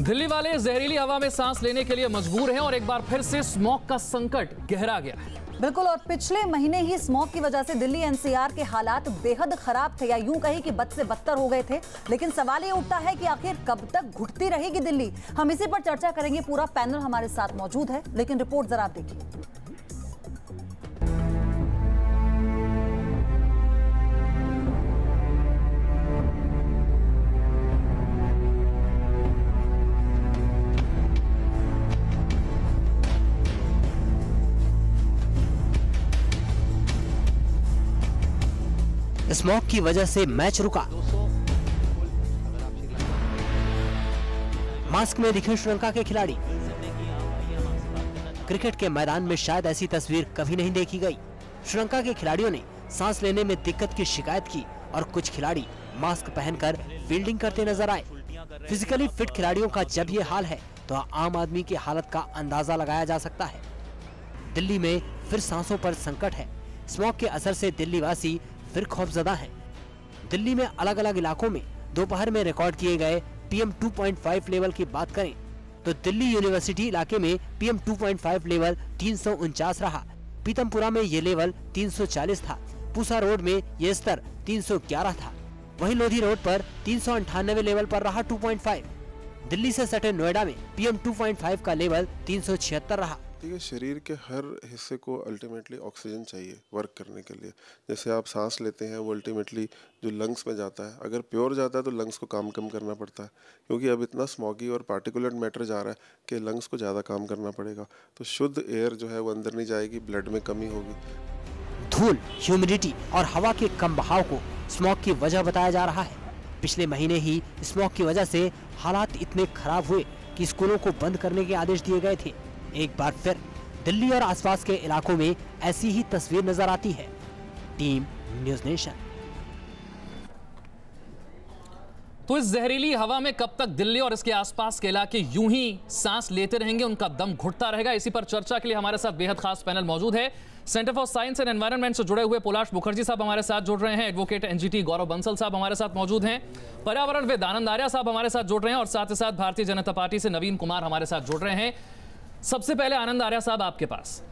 दिल्ली वाले जहरीली हवा में सांस लेने के लिए मजबूर हैं और एक बार फिर से स्मॉग का संकट गहरा गया है। बिल्कुल, और पिछले महीने ही स्मॉग की वजह से दिल्ली एनसीआर के हालात बेहद खराब थे, या यूं कहीं कि बद से बदतर हो गए थे। लेकिन सवाल ये उठता है कि आखिर कब तक घुटती रहेगी दिल्ली। हम इसी पर चर्चा करेंगे, पूरा पैनल हमारे साथ मौजूद है। लेकिन रिपोर्ट जरा आप देखिए। स्मॉग की वजह से मैच रुका। मास्क में दिखे श्रीलंका के खिलाड़ी। क्रिकेट के मैदान में शायद ऐसी तस्वीर कभी नहीं देखी गई। श्रीलंका के खिलाड़ियों ने सांस लेने में दिक्कत की शिकायत की और कुछ खिलाड़ी मास्क पहनकर फील्डिंग करते नजर आए। फिजिकली फिट खिलाड़ियों का जब ये हाल है तो आम आदमी की हालत का अंदाजा लगाया जा सकता है। दिल्ली में फिर सांसों पर संकट है। स्मॉग के असर से दिल्ली वासी फिर खौफजदा है। दिल्ली में अलग अलग इलाकों में दोपहर में रिकॉर्ड किए गए PM 2.5 लेवल की बात करें तो दिल्ली यूनिवर्सिटी इलाके में PM 2.5 लेवल 349 रहा। पीतमपुरा में ये लेवल 340 था। पूसा रोड में ये स्तर 311 था। वहीं लोधी रोड पर 398 लेवल पर रहा 2.5। दिल्ली से सटे नोएडा में PM 2.5 का लेवल 376 रहा। देखिए, शरीर के हर हिस्से को अल्टीमेटली ऑक्सीजन चाहिए वर्क करने के लिए। जैसे आप सांस लेते हैं वो अल्टीमेटली जो लंग्स में जाता है, अगर प्योर जाता है तो लंग्स को काम कम करना पड़ता है, क्योंकि अब इतना स्मॉगी और पार्टिकुलेट मैटर जा रहा है कि लंग्स को ज़्यादा काम करना पड़ेगा। तो शुद्ध एयर जो है वो अंदर नहीं जाएगी, ब्लड में कमी होगी। धूल, ह्यूमिडिटी और हवा के कम बहाव को स्मॉग की वजह बताया जा रहा है। पिछले महीने ही स्मॉग की वजह से हालात इतने खराब हुए कि स्कूलों को बंद करने के आदेश दिए गए थे। एक बार फिर दिल्ली और आसपास के इलाकों में ऐसी ही तस्वीर नजर आती है। Team news nation. तो इस जहरीली हवा में कब तक दिल्ली और इसके आसपास के इलाके यूं ही सांस लेते रहेंगे, उनका दम घुटता रहेगा? इसी पर चर्चा के लिए हमारे साथ बेहद खास पैनल मौजूद है। Centre for science and environment से जुड़े हुए पोलाश मुखर्जी साहब हमारे साथ जुड़ रहे हैं। एडवोकेट NGT गौरव बंसल साहब हमारे साथ मौजूद हैं। पर्यावरणविद आनंद आर्या साहब हमारे साथ जुड़ रहे हैं और साथ ही साथ भारतीय जनता पार्टी से नवीन कुमार हमारे साथ जुड़ रहे हैं। सबसे पहले आनंद आर्या साहब, आपके पास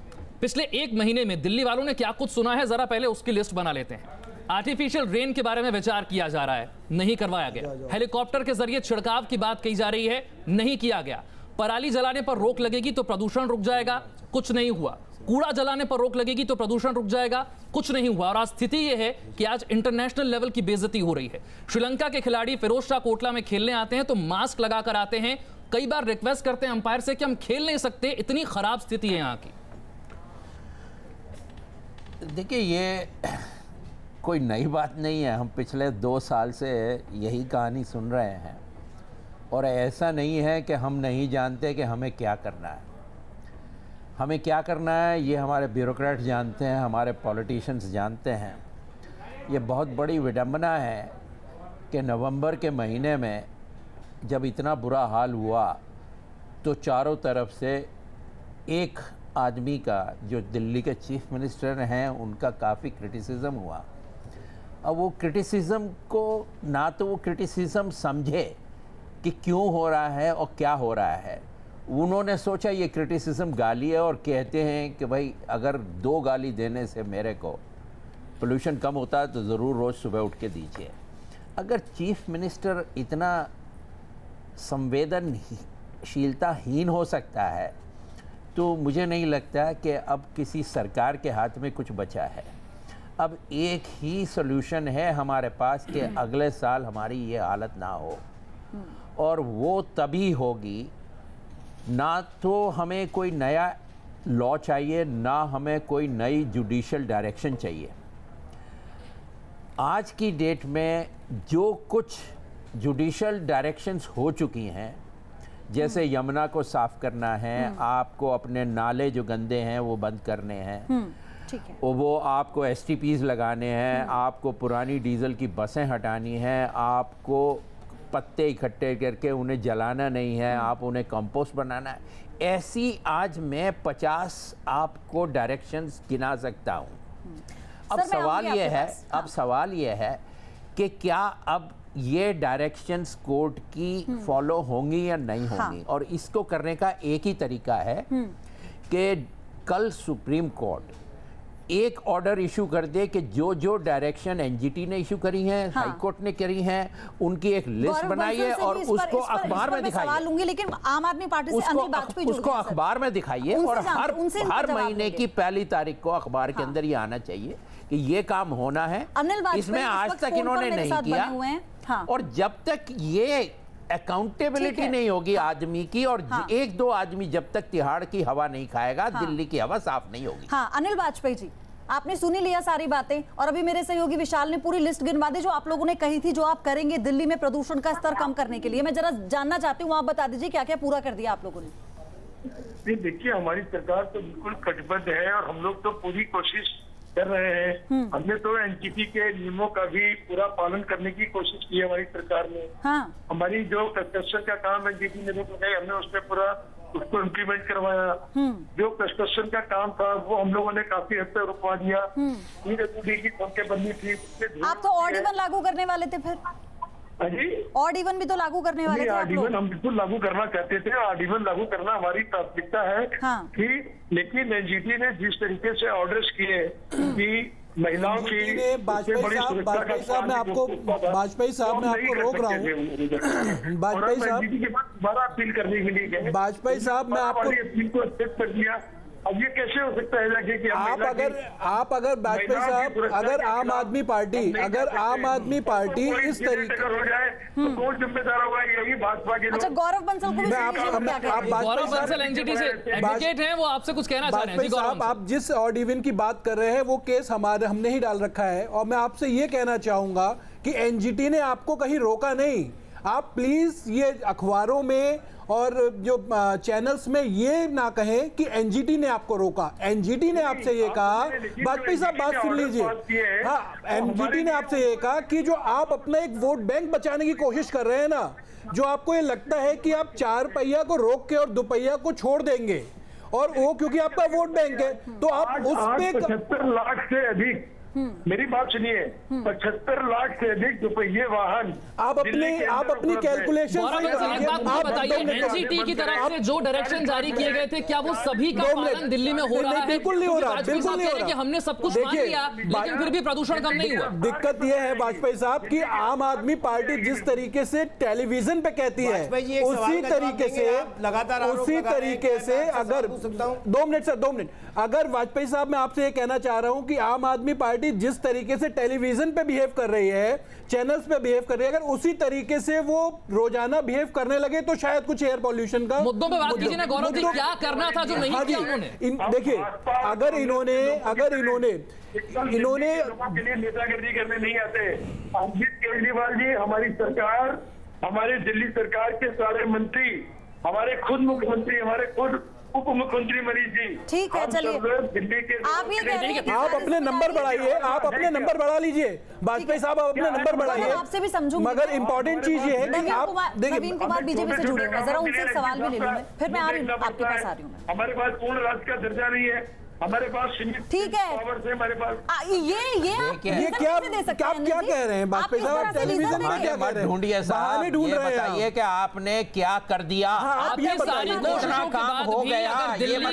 पिछले एक महीने में दिल्ली वालों ने क्या कुछ सुना है, जरा पहले उसकी लिस्ट बना लेते हैं। आर्टिफिशियल रेन के बारे में विचार किया जा रहा है, नहीं करवाया गया। हेलीकॉप्टर के जरिए छिड़काव की बात कही जा रही है, नहीं किया गया। पराली जलाने पर रोक लगेगी तो प्रदूषण रुक जाएगा, कुछ नहीं हुआ। कूड़ा जलाने पर रोक लगेगी तो प्रदूषण रुक जाएगा, कुछ नहीं हुआ। और आज स्थिति यह है कि आज इंटरनेशनल लेवल की बेइज्जती हो रही है। श्रीलंका के खिलाड़ी फिरोज शाह कोटला में खेलने आते हैं तो मास्क लगाकर आते हैं, कई बार रिक्वेस्ट करते हैं अंपायर से कि हम खेल नहीं सकते, इतनी खराब स्थिति है यहाँ की। देखिए, ये कोई नई बात नहीं है। हम पिछले 2 साल से यही कहानी सुन रहे हैं और ऐसा नहीं है कि हम नहीं जानते कि हमें क्या करना है। हमें क्या करना है ये हमारे ब्यूरोक्रेट जानते हैं, हमारे पॉलिटिशियंस जानते हैं। ये बहुत बड़ी विडंबना है कि नवंबर के महीने में जब इतना बुरा हाल हुआ तो चारों तरफ से एक आदमी का, जो दिल्ली के चीफ मिनिस्टर हैं, उनका काफ़ी क्रिटिसिज्म हुआ। अब वो क्रिटिसिज्म को ना तो वो क्रिटिसिज्म समझे कि क्यों हो रहा है और क्या हो रहा है। उन्होंने सोचा ये क्रिटिसिज्म गाली है और कहते हैं कि भाई अगर 2 गाली देने से मेरे को पोल्यूशन कम होता है तो ज़रूर रोज़ सुबह उठ के दीजिए। अगर चीफ मिनिस्टर इतना संवेदनशीलताहीन हो सकता है तो मुझे नहीं लगता कि अब किसी सरकार के हाथ में कुछ बचा है। अब एक ही सॉल्यूशन है हमारे पास कि अगले साल हमारी ये हालत ना हो, और वो तभी होगी। ना तो हमें कोई नया लॉ चाहिए, ना हमें कोई नई जुडिशल डायरेक्शन चाहिए। आज की डेट में जो कुछ जुडिशल डायरेक्शंस हो चुकी हैं, जैसे यमुना को साफ करना है, आपको अपने नाले जो गंदे हैं वो बंद करने हैं, ठीक है, वो आपको STPs लगाने हैं, आपको पुरानी डीजल की बसें हटानी हैं, आपको पत्ते इकट्ठे करके उन्हें जलाना नहीं है, आप उन्हें कंपोस्ट बनाना है। ऐसी आज मैं 50 आपको डायरेक्शंस गिना सकता हूँ। अब सवाल ये है कि क्या अब ये डायरेक्शंस कोर्ट की फॉलो होंगी या नहीं होंगी। और इसको करने का एक ही तरीका है कि कल सुप्रीम कोर्ट एक ऑर्डर इशू कर दे कि जो जो डायरेक्शन एनजीटी ने इशू करी हैं, हाई कोर्ट ने करी हैं, उनकी एक लिस्ट बनाइए और उसको अखबार में दिखाइए। लेकिन आम आदमी पार्टी से अनिल वाजपेयी उसको अखबार में दिखाइए और हर महीने की पहली तारीख को अखबार के अंदर ये आना चाहिए कि ये काम होना है। इसमें आज तक इन्होंने नहीं किया। और जब तक ये अकाउंटेबिलिटी नहीं होगी आदमी की, और एक दो आदमी जब तक तिहाड़ की हवा नहीं खाएगा, दिल्ली की हवा साफ नहीं होगी। हाँ, अनिल वाजपेयी जी, आपने सुनी लिया सारी बातें, और अभी मेरे सहयोगी विशाल ने पूरी लिस्ट गिनवा दी जो आप लोगों ने कही थी जो आप करेंगे दिल्ली में प्रदूषण का स्तर कम करने के लिए। मैं जरा जानना चाहती हूँ, आप बता दीजिए क्या क्या पूरा कर दिया आप लोगों ने। देखिए, हमारी सरकार तो बिल्कुल कटिबद्ध है और हम लोग तो पूरी कोशिश कर रहे हैं। हमने तो एनजीटी के नियमों का भी पूरा पालन करने की कोशिश की है हमारी सरकार ने। हमारी जो कंस्ट्रक्शन का काम एनजीटी ने बताया, हमने उसमें पूरा उसको इम्प्लीमेंट करवाया। जो कंस्ट्रक्शन का काम था वो हम लोगों ने काफी हद तक रुकवा दिया। की सड़कें बननी थी। आप तो ऑड इवन लागू करने वाले थे फिर? ऑड इवन भी तो लागू करने वाले थे आप लोग? हम बिल्कुल लागू करना चाहते थे। ऑड इवन लागू करना हमारी प्राथमिकता है कि, लेकिन एनजीटी ने जिस तरीके से ऑर्डर्स किए कि महिलाओं की, वाजपेयी साहब मैं आपको रोक रहा हूँ। वाजपेयी साहब दोबारा अपील करने के लिए, वाजपेयी साहब मैं आपको अपील को एक्सेप्ट कर दिया। अब ये कैसे हो सकता है कि आप अगर वाजपेयी साहब, अगर आम आदमी पार्टी इस तरीके हो जाए तो कौन जिम्मेदार होगा? यही भाजपा के। अच्छा, गौरव बंसल को गौरव बंसल एनजीटी से एडवोकेट हैं, वो आपसे कुछ कहना चाह रहे हैं। वाजपेयी साहब, आप जिस ऑड इवन की बात कर रहे हैं वो केस हमने ही डाल रखा है, और मैं आपसे ये कहना चाहूंगा कि एनजीटी ने आपको कहीं रोका नहीं। आप प्लीज ये अखबारों में और जो चैनल्स में ये ना कहें कि एनजीटी ने आपको रोका। एनजीटी ने आपसे ये कहा, वाजपेयी साहब बात सुन लीजिए। हाँ, एनजीटी ने आपसे ये कहा कि जो आप अपना एक वोट बैंक बचाने की कोशिश कर रहे हैं ना, जो आपको ये लगता है कि आप 4 पहिया को रोक के और 2 पहिया को छोड़ देंगे, और वो क्योंकि आपका वोट बैंक है तो आप उस पे 75 लाख से अधिक, मेरी बात सुनिए, 75 लाख से अधिक दोपहिए वाहन आप अपनी कैलकुलेशन एनजीटी की तरफ से जो डायरेक्शन जारी किए गए थे, क्या वो सभी का पालन दिल्ली में हो रहा है? बिल्कुल नहीं हो रहा, बिल्कुल नहीं हो रहा। हमने सब कुछ मान लिया, लेकिन फिर भी प्रदूषण कम नहीं हुआ। दिक्कत यह है वाजपेयी साहब कि आम आदमी पार्टी जिस तरीके से टेलीविजन पे कहती है, उसी तरीके से अगर 2 मिनट सर, 2 मिनट, अगर वाजपेयी साहब मैं आपसे ये कहना चाह रहा हूं कि आम आदमी पार्टी जिस तरीके से टेलीविजन पे बिहेव कर रही है, चैनल्स पे बिहेव कर रही है, अगर उसी तरीके से वो रोजाना बिहेव करने लगे तो शायद कुछ एयर पॉल्यूशन का मुद्दों पे बात कीजिए ना गौरव जी, क्या करना था जो नहीं किया उन्होंने? देखिए, अगर इन्होंने लोगों के लिए नेतागिरी करने नहीं आते। अरविंद केजरीवाल जी, हमारी सरकार, हमारे दिल्ली सरकार के सारे मंत्री, हमारे खुद मुख्यमंत्री, हमारे खुद उप मुख्यमंत्री मनीष जी, ठीक है, चलिए दिल्ली के आप अपने नंबर बढ़ाइए, आप अपने नंबर बढ़ा लीजिए वाजपेयी साहब, आप अपने नंबर बढ़ाइए। आपसे भी समझूंगी, मगर इंपॉर्टेंट चीज ये है कि आप देखिए, नवीन कुमार बीजेपी से जुड़े हुए, जरा उनसे सवाल भी ले लूं मैं, फिर मैं आ रही हूँ आपके पास, आ रही हूँ। हमारे पास पूर्ण राज्य का दर्जा नहीं है, हमारे पास ठीक है, हमारे पास ये क्या कह रहे हैं वाजपेयी साहब? टेलीविजन में क्या कह रहे हैं? ढूंढिए साहब, ढूंढ ये रहे हैं, बताइए कि आपने क्या कर दिया? आपकी सारी कोशिशों के बाद भी अगर दिल्ली में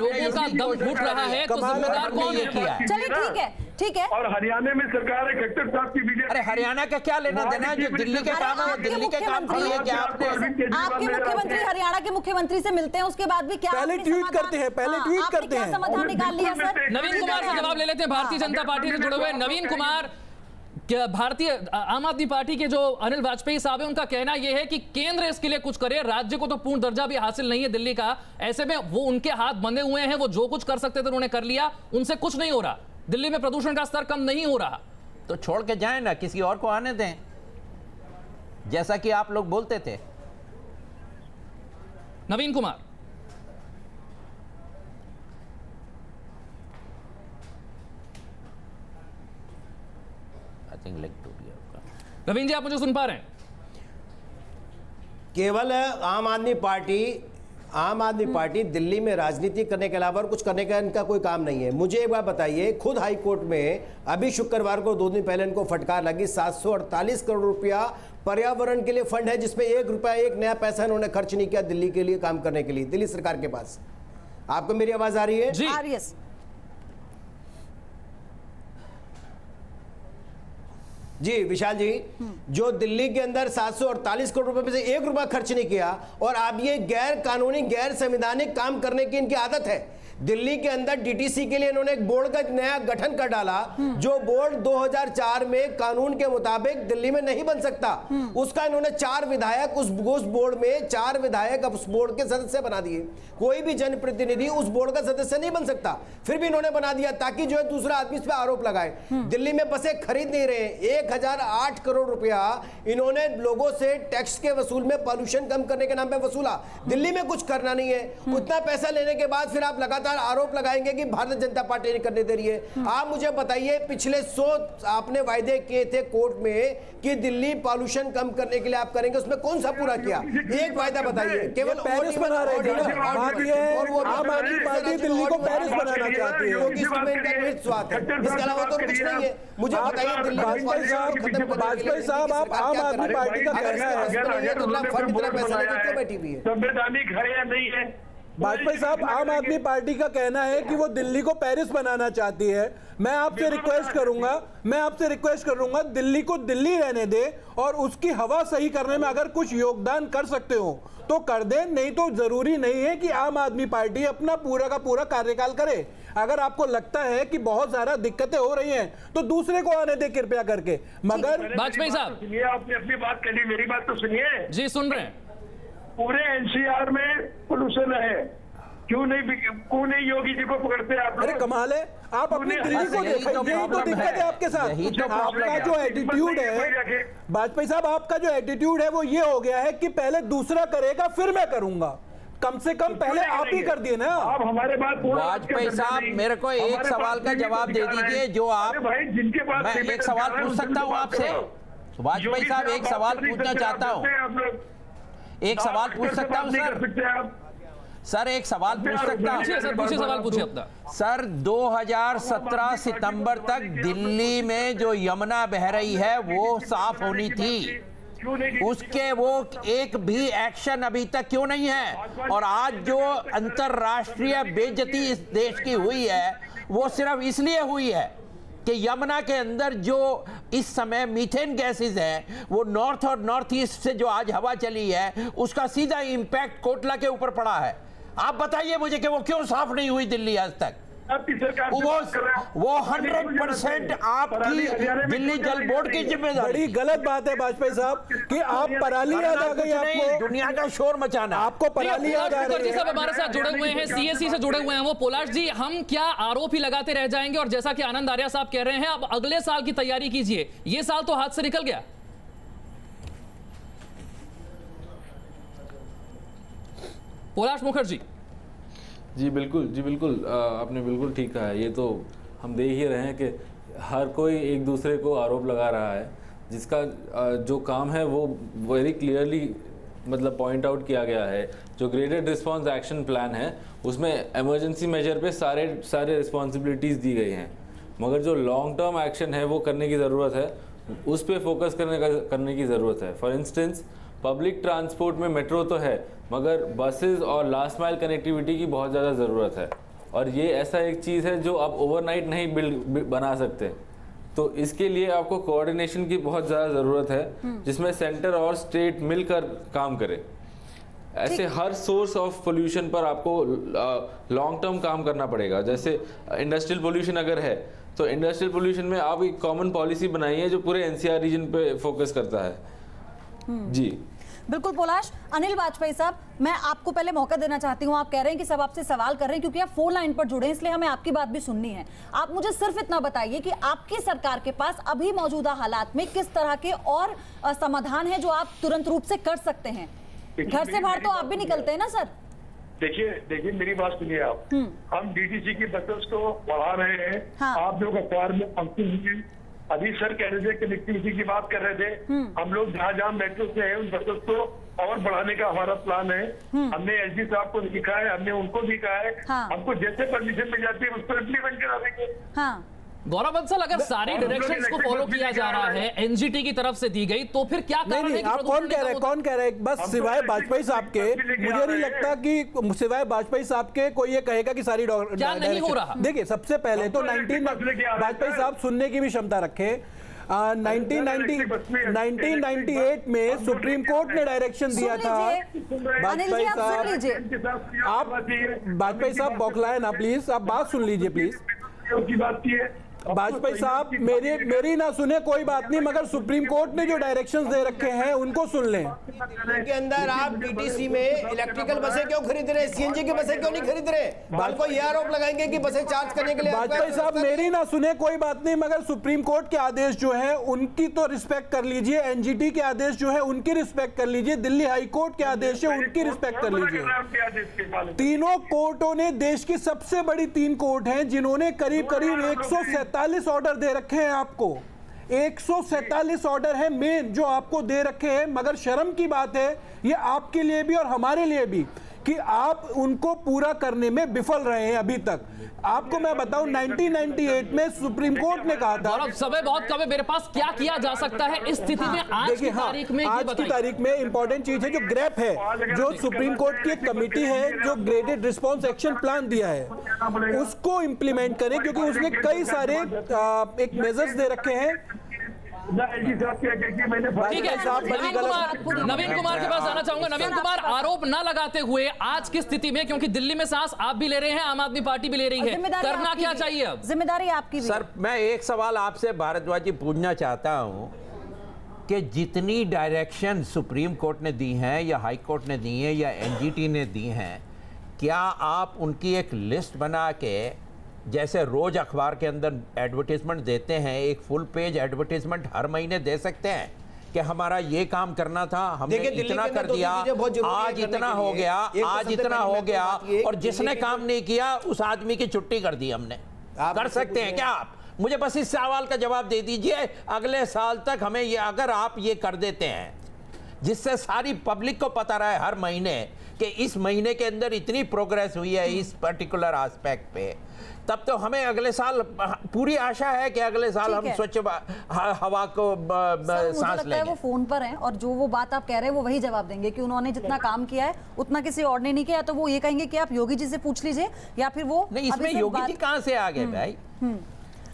लोगों का दम घुट रहा है तो जिम्मेदार कौन है? चलिए ठीक है। और हरियाणा में सरकार है खट्टर साहब की बीजेपी। अरे हरियाणा का क्या लेना देना है? जो दिल्ली के काम है वो दिल्ली के काम के लिए क्या आपने? आपके मुख्यमंत्री हरियाणा के मुख्यमंत्री से मिलते हैं, उसके बाद भी क्या पहले ट्वीट करते हैं, समाधान निकाल लिया सर? नवीन कुमार से जवाब ले लेते हैं, भारतीय जनता पार्टी से जुड़े हुए नवीन कुमार। क्या भारतीय आम आदमी पार्टी के जो अनिल वाजपेयी साहब है, उनका कहना यह है कि केंद्र इसके लिए कुछ करे, राज्य को तो पूर्ण दर्जा भी हासिल नहीं है दिल्ली का, ऐसे में वो उनके हाथ बंधे हुए हैं, वो जो कुछ कर सकते थे उन्होंने कर लिया, उनसे कुछ नहीं हो रहा, दिल्ली में प्रदूषण का स्तर कम नहीं हो रहा। तो छोड़ के जाएं ना, किसी और को आने दें, जैसा कि आप लोग बोलते थे। नवीन कुमार, आई थिंक लेग टूट गया। नवीन जी, आप मुझे सुन पा रहे हैं? केवल आम आदमी पार्टी आम आदमी पार्टी दिल्ली में राजनीति करने के अलावा और कुछ करने का इनका कोई काम नहीं है। मुझे एक बात बताइए, खुद हाई कोर्ट में अभी शुक्रवार को 2 दिन पहले इनको फटकार लगी, 748 करोड़ रुपया पर्यावरण के लिए फंड है, जिसमें 1 रुपया, 1 नया पैसा इन्होंने खर्च नहीं किया दिल्ली के लिए काम करने के लिए, दिल्ली सरकार के पास। आपको मेरी आवाज आ रही है? जी। आ रही है। जी विशाल जी, जो दिल्ली के अंदर 748 करोड़ रुपए में से 1 रुपया खर्च नहीं किया, और आप ये गैर कानूनी, गैर संवैधानिक काम करने की इनकी आदत है। दिल्ली के अंदर डीटीसी के लिए इन्होंने एक बोर्ड का नया गठन कर डाला, जो बोर्ड 2004 में कानून के मुताबिक दिल्ली में नहीं बन सकता। उसका इन्होंने 4 विधायक उस बोर्ड में 4 विधायक उस बोर्ड के सदस्य बना दिए। कोई भी जनप्रतिनिधि उस बोर्ड का सदस्य नहीं बन सकता, फिर भी इन्होंने बना दिया ताकि जो है दूसरा आदमी इस पर आरोप लगाए। दिल्ली में बसें खरीद नहीं रहे, 1008 करोड़ रुपया इन्होंने लोगों से टैक्स के वसूल में पॉल्यूशन कम करने के नाम पे वसूला। दिल्ली में कुछ करना नहीं है। उतना पैसा लेने के बाद फिर आप लगातार आरोप लगाएंगे कि भारतीय जनता पार्टी नहीं करने दे रही है। आप मुझे बताइए, पिछले 100 आपने वायदे किए थे कोर्ट में कि दिल्ली पॉल्यूशन कम करने के लिए आप करेंगे, उसमें कौन सा पूरा किया? एक वायदा बताइए। केवल पेरिस बना रहे थे ना, बात ये है आम आदमी पार्टी दिल्ली को पेरिस बनाना चाहती है, क्योंकि इसमें इनका निहित स्वार्थ है, इसके अलावा तो कुछ नहीं है। मुझे बताइए, दिल्ली वाजपेयी साहब, आप आम आदमी पार्टी का कहना है, संवैधानिक है या नहीं है? वाजपेयी साहब, आम आदमी पार्टी का कहना है कि वो दिल्ली को पेरिस बनाना चाहती है। मैं आपसे रिक्वेस्ट करूंगा दिल्ली को दिल्ली रहने दे, और उसकी हवा सही करने में अगर कुछ योगदान कर सकते हो तो कर दे, नहीं तो जरूरी नहीं है कि आम आदमी पार्टी अपना पूरा का पूरा कार्यकाल करे। अगर आपको लगता है कि बहुत ज्यादा दिक्कतें हो रही हैं तो दूसरे को आने दे कृपया करके। मगर वाजपेयी साहब, सुनिए, आपने अपनी बात कर ली, मेरी बात तो सुनिए। जी सुन रहे हैं। पूरे एनसीआर में पोल्यूशन है, क्यों नहीं योगी जी को पकड़ते हैं आप? अरे कमाल है, आप अपनी दिल्ली को देखो, यही तो दिक्कत है आपके साथ। आपका जो एटीट्यूड है वाजपेयी साहब, आपका जो एटीट्यूड है वो ये हो गया है कि पहले दूसरा करेगा फिर मैं करूंगा। कम से कम पहले आप ही कर दिए ना। आप हमारे बात वाजपेयी साहब, मेरे को एक सवाल का जवाब दे दीजिए जो आप, जिनके पास मैं एक सवाल पूछ सकता हूँ आपसे? वाजपेयी साहब, एक सवाल पूछना चाहता हूँ, एक सवाल पूछ सकता हूँ सर, एक सवाल पूछ सकता हूँ? सर पूछिए, सवाल पूछिए अपना। सर 2017 सितंबर तक दिल्ली में जो यमुना बह रही है वो साफ होनी थी, उसके वो एक भी एक्शन अभी तक क्यों नहीं है? और आज जो अंतरराष्ट्रीय बेइज्जती इस देश की हुई है वो सिर्फ इसलिए हुई है कि यमुना के अंदर जो इस समय मीथेन गैसेस हैं वो नॉर्थ और नॉर्थ ईस्ट से जो आज हवा चली है उसका सीधा इंपैक्ट कोटला के ऊपर पड़ा है। आप बताइए मुझे कि वो क्यों साफ नहीं हुई दिल्ली आज तक? वो 100% आपकी दिल्ली जल बोर्ड की जिम्मेदारी। बड़ी गलत बात है वाजपेयी साहब कि आप पराली याद आ गई आपको, दुनिया का शोर मचाना, आपको पराली याद आ रही है। हमारे साथ जुड़े हुए हैं, सीएससी से जुड़े हुए हैं वो। पोलाश जी, हम क्या आरोप ही लगाते रह जाएंगे? और जैसा कि आनंद आर्या साहब कह रहे हैं, अब अगले साल की तैयारी कीजिए, ये साल तो हाथ से निकल गया। पोलाश मुखर्जी जी बिल्कुल, आपने बिल्कुल ठीक कहा है। ये तो हम देख ही रहे हैं कि हर कोई एक दूसरे को आरोप लगा रहा है, जिसका जो काम है वो वेरी क्लियरली मतलब पॉइंट आउट किया गया है। जो ग्रेडेड रिस्पांस एक्शन प्लान है उसमें इमरजेंसी मेजर पे सारे रिस्पॉन्सिबिलिटीज़ दी गई हैं, मगर जो लॉन्ग टर्म एक्शन है वो करने की ज़रूरत है, उस पर फोकस करने की ज़रूरत है। फॉर इंस्टेंस पब्लिक ट्रांसपोर्ट में मेट्रो तो है, मगर बसेस और लास्ट माइल कनेक्टिविटी की बहुत ज़्यादा ज़रूरत है, और ये ऐसा एक चीज़ है जो आप ओवरनाइट नहीं बना सकते। तो इसके लिए आपको कोऑर्डिनेशन की बहुत ज़्यादा ज़रूरत है, जिसमें सेंटर और स्टेट मिलकर काम करे। ऐसे हर सोर्स ऑफ पोल्यूशन पर आपको लॉन्ग टर्म काम करना पड़ेगा। जैसे इंडस्ट्रियल पोल्यूशन अगर है तो इंडस्ट्रियल पोल्यूशन में आप एक कॉमन पॉलिसी बनाइए जो पूरे एनसीआर रीजन पे फोकस करता है। जी बिल्कुल पोलाश। अनिल वाजपेयी साहब, मैं आपको पहले मौका देना चाहती हूं। आप कह रहे हैं कि सब आपसे सवाल कर रहे हैं क्योंकि आप फोन लाइन पर जुड़े हैं, इसलिए हमें आपकी बात भी सुननी है। आप मुझे सिर्फ इतना बताइए कि आपकी सरकार के पास अभी मौजूदा हालात में किस तरह के और समाधान है जो आप तुरंत रूप से कर सकते हैं? घर से बाहर तो आप भी निकलते हैं ना सर? देखिए मेरी बात सुनिए आप। हम डीटीसी की बसेस को बढ़ा रहे हैं। हाँ। आप लोग अखबार में पंक्ति हुई, अभी सर कह रहे थे कनेक्टिविटी की बात कर रहे थे, हम लोग जहाँ मेट्रो से हैं उन बसों को और बढ़ाने का हमारा प्लान है। हमने एसडी साहब को लिखा है, हमने उनको भी कहा है, हमको जैसे परमिशन मिल जाती है उसको इम्प्लीमेंट करा देंगे। गौरव बंसल, अगर सारी डायरेक्शंस को फॉलो किया जा रहा है, एनजीटी की तरफ से दी गई, तो फिर क्या कारण है कि आप कौन कह रहे हैं? बस सिवाय वाजपेयी साहब के मुझे नहीं लगता कि सिवाय वाजपेयी साहब के कोई ये कहेगा कि सारी नहीं हो रहा। देखिए, सबसे पहले तो वाजपेयी साहब सुनने की भी क्षमता रखे। 1998 में सुप्रीम कोर्ट ने डायरेक्शन दिया था। वाजपेयी साहब बौखलाए ना प्लीज, आप बात सुन लीजिए प्लीज। बात की है वाजपेयी साहब, मेरी ना सुने कोई बात नहीं, मगर सुप्रीम कोर्ट ने जो डायरेक्शंस दे रखे हैं उनको सुन लें। के अंदर आप डीटीसी में इलेक्ट्रिकल बसें क्यों खरीद रहे हैं, सीएनजी की बसें क्यों नहीं खरीद रहे? को ये आरोप लगाएंगे कि बसें चार्ज करने के लिए। वाजपेयी साहब, मेरी ना सुने कोई बात नहीं, मगर सुप्रीम कोर्ट के आदेश जो है उनकी तो रिस्पेक्ट कर लीजिए, एनजीटी के आदेश जो है उनकी रिस्पेक्ट कर लीजिए, दिल्ली हाई कोर्ट के आदेश है उनकी रिस्पेक्ट कर लीजिए। तीनों कोर्टों ने, देश की सबसे बड़ी 3 कोर्ट हैं जिन्होंने करीब 147 ऑर्डर दे रखे हैं आपको। 147 ऑर्डर है मेन जो आपको दे रखे हैं, मगर शर्म की बात है ये आपके लिए भी और हमारे लिए भी कि आप उनको पूरा करने में विफल रहे हैं अभी तक। आपको मैं बताऊं, 1998 में सुप्रीम कोर्ट ने कहा था, समय बहुत कम है मेरे पास, क्या किया जा सकता है इस स्थिति में? आज की तारीख में, आज की तारीख में इंपॉर्टेंट चीज है जो ग्रेप है, जो सुप्रीम कोर्ट की एक कमेटी है जो ग्रेडेड रिस्पॉन्स एक्शन प्लान दिया है, उसको इंप्लीमेंट करें, क्योंकि उसने कई सारे एक मेजर्स दे रखे हैं। ठीक है, नवीन कुमार के पास आना चाहूंगा। नवीन कुमार, आरोप ना लगाते हुए आज की स्थिति में, क्योंकि दिल्ली में सांस आप भी ले रहे हैं, आम आदमी पार्टी भी ले रही है, करना क्या चाहिए अब? जिम्मेदारी आपकी भी। सर, मैं एक सवाल आपसे भारद्वाज जी पूछना चाहता हूं कि जितनी डायरेक्शन सुप्रीम कोर्ट ने दी हैं या हाई कोर्ट ने दी हैं या एनजीटी ने दी हैं, क्या आप उनकी एक लिस्ट बना के, जैसे रोज अखबार के अंदर एडवर्टीजमेंट देते हैं, एक फुल पेज एडवर्टीजमेंट हर महीने दे सकते हैं कि हमारा ये काम करना था, हमने इतना कर दिया, आज इतना हो गया, आज इतना हो गया, और जिसने काम नहीं किया उस आदमी की छुट्टी कर दी हमने? कर सकते हैं क्या आप? मुझे बस इस सवाल का जवाब दे दीजिए। अगले साल तक हमें ये, अगर आप ये कर देते हैं जिससे सारी पब्लिक को पता रहे हर महीने कि इस महीने के अंदर इतनी प्रोग्रेस हुई है इस पर्टिकुलर एस्पेक्ट पे, तब तो हमें अगले साल पूरी आशा है कि अगले साल हम स्वच्छ हवा को सांस लेंगे। वो फोन पर हैं और जो वो बात आप कह रहे हैं वो वही जवाब देंगे कि उन्होंने जितना काम किया है उतना किसी और ने नहीं किया। तो वो ये कहेंगे कि आप योगी जी से पूछ लीजिए, या फिर वो नहीं, इसमें योगी जी कहां से आ गए भाई?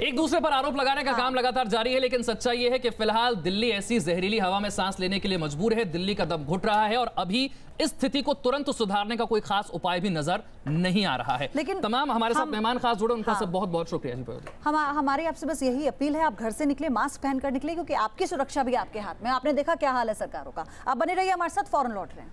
एक दूसरे पर आरोप लगाने का काम लगातार जारी है, लेकिन सच्चाई यह है कि फिलहाल दिल्ली ऐसी जहरीली हवा में सांस लेने के लिए मजबूर है। दिल्ली का दम घुट रहा है और अभी इस स्थिति को तुरंत सुधारने का कोई खास उपाय भी नजर नहीं आ रहा है। लेकिन तमाम हमारे साथ मेहमान खास जुड़े, उनका सब बहुत बहुत शुक्रिया। हमारी आपसे बस यही अपील है, आप घर से निकले मास्क पहनकर निकले, क्योंकि आपकी सुरक्षा भी आपके हाथ में। आपने देखा क्या हाल है सरकारों का। आप बने रहिए हमारे साथ, फौरन लौट रहे हैं।